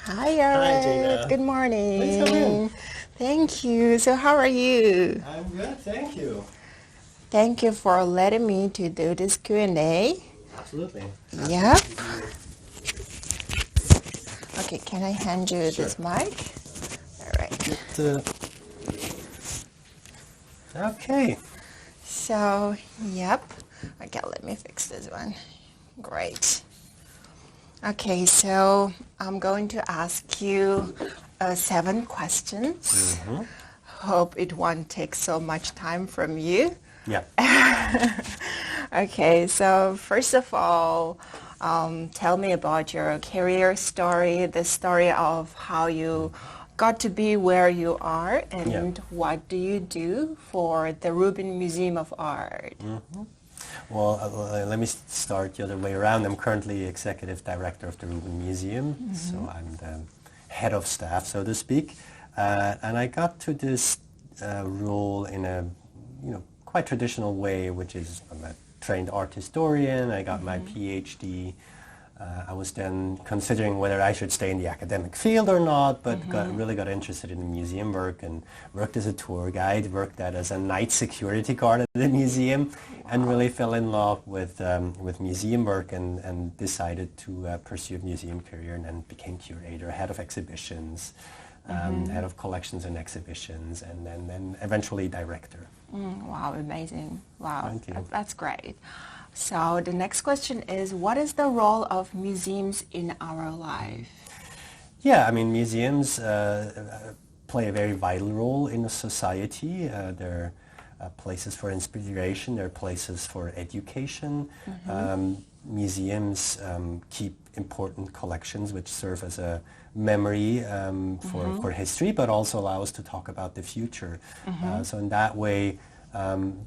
Hi, Hi, Eric. Gina. Good morning. Please come in. Thank you. So how are you? I'm good, thank you. Thank you for letting me to do this Q&A. Absolutely. Yeah. Okay, can I hand you this mic? All right. Okay. So, yep. Okay, let me fix this one. Great. Okay, so I'm going to ask you 7 questions. Hope it won't take so much time from you. Yeah. Okay, so first of all, tell me about your career story, the story of how you got to be where you are, and what do you do for the Rubin Museum of Art? Well, let me start the other way around. I'm currently executive director of the Rubin Museum, so I'm the head of staff, so to speak. And I got to this role in a quite traditional way, which is I'm a trained art historian. I got my PhD. I was then considering whether I should stay in the academic field or not, but really got interested in the museum work and worked as a tour guide, worked as a night security guard at the museum, and really fell in love with museum work and decided to pursue a museum career, and then became curator, head of exhibitions, head of collections and exhibitions, and then eventually director. Wow, amazing. Wow, Thank you. That's great. So the next question is, what is the role of museums in our life? Yeah, I mean, museums play a very vital role in a society. They're places for inspiration, they're places for education. Museums keep important collections which serve as a memory for history, but also allow us to talk about the future. So in that way,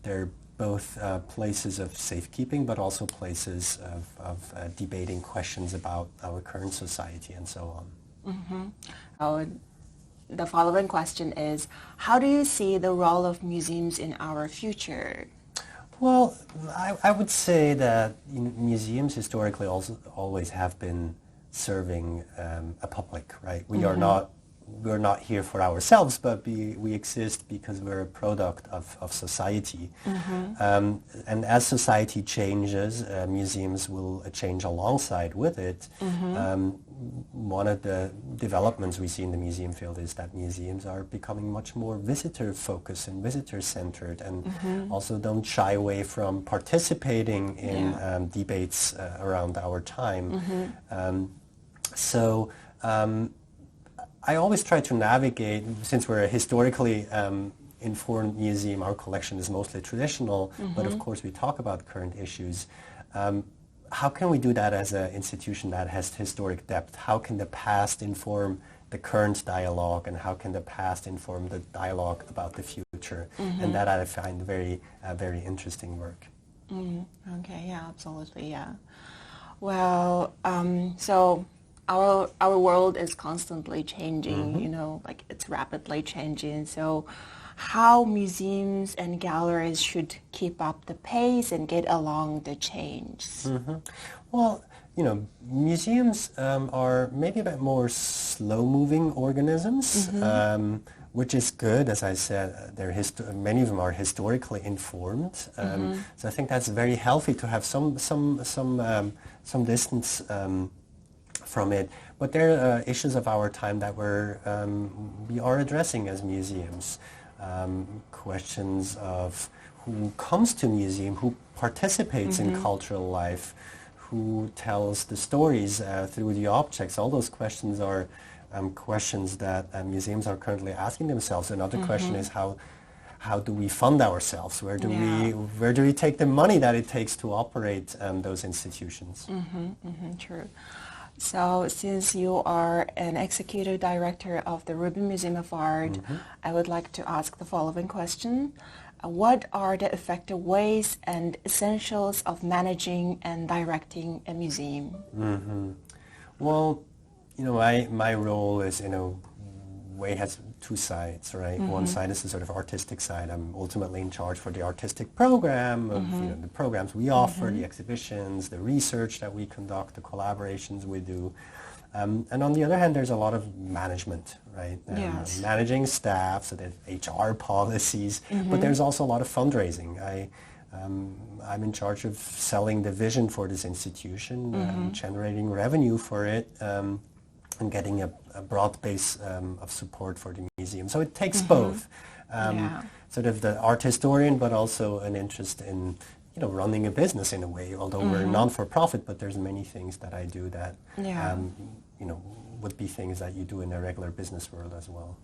they're both places of safekeeping, but also places of debating questions about our current society and so on. The following question is, how do you see the role of museums in our future? Well, I would say that museums historically also always have been serving a public, right? We're not here for ourselves, but we exist because we're a product of society. And as society changes, museums will change alongside with it. One of the developments we see in the museum field is that museums are becoming much more visitor-focused and visitor-centered, and also don't shy away from participating in debates around our time. I always try to navigate, since we're a historically informed museum, our collection is mostly traditional, but of course we talk about current issues. How can we do that as an institution that has historic depth? How can the past inform the current dialogue, and how can the past inform the dialogue about the future? And that I find very interesting work. Okay, yeah, absolutely, yeah. Well, so our world is constantly changing, like it's rapidly changing. So how museums and galleries should keep up the pace and get along the change? Well, museums are maybe a bit more slow-moving organisms, which is good. As I said, many of them are historically informed. So I think that's very healthy to have some distance from it. But there are issues of our time that we are addressing as museums. Questions of who comes to museum, who participates in cultural life, who tells the stories through the objects. All those questions are questions that museums are currently asking themselves. Another question is how do we fund ourselves? Where do we take the money that it takes to operate those institutions? True. So since you are an executive director of the Rubin Museum of Art, I would like to ask the following question. What are the effective ways and essentials of managing and directing a museum? Well, my role is, in a way, has two sides, right? One side is the sort of artistic side. I'm ultimately in charge for the artistic program of the programs we offer, the exhibitions, the research that we conduct, the collaborations we do. And on the other hand, there's a lot of management, right? Yes. Managing staff, so there's HR policies, but there's also a lot of fundraising. I'm in charge of selling the vision for this institution, generating revenue for it, and getting a broad base of support for the museum. So it takes both, sort of the art historian, but also an interest in running a business in a way. Although we're non-for-profit, but there's many things that I do that would be things that you do in a regular business world as well.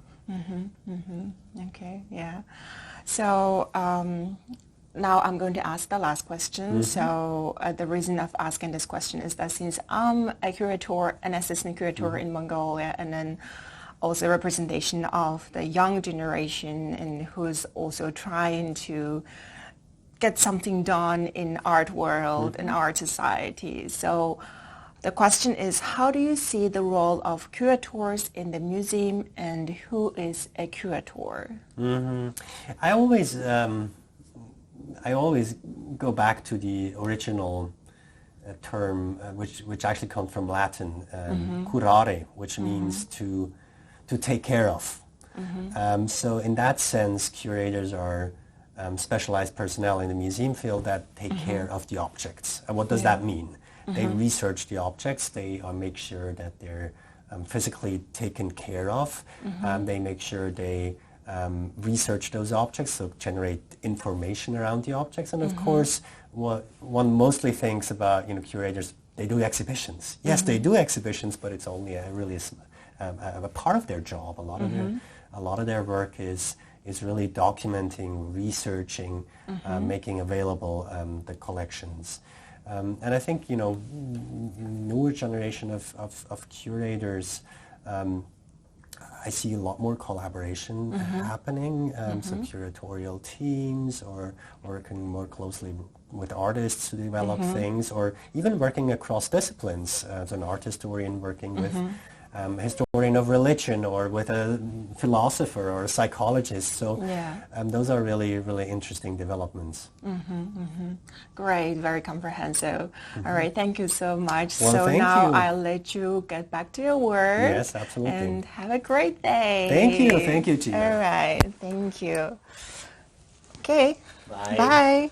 Okay, yeah. So now I'm going to ask the last question. So the reason of asking this question is that since I'm a curator, an assistant curator in Mongolia, and then also representation of the young generation and who's also trying to get something done in art world and art society. So the question is, how do you see the role of curators in the museum, and who is a curator? I always go back to the original term, which actually comes from Latin, curare, which means to take care of. So in that sense, curators are specialized personnel in the museum field that take care of the objects. And what does that mean? They research the objects. They make sure that they're physically taken care of. They make sure they research those objects, so generate information around the objects. And of course, what one mostly thinks about curators, they do exhibitions. Yes, they do exhibitions, but it's only a part of their job. A lot of their work is really documenting, researching, making available the collections. And I think newer generation of curators, I see a lot more collaboration happening, some curatorial teams, or working more closely with artists to develop things, or even working across disciplines as an art historian working with a historian of religion, or with a philosopher or a psychologist. So those are really, really interesting developments. Great, very comprehensive. All right, thank you so much. Well, so thank now you. I'll let you get back to your work. Yes, absolutely. And have a great day. Thank you, Gina. All right, thank you. Okay, Bye. Bye.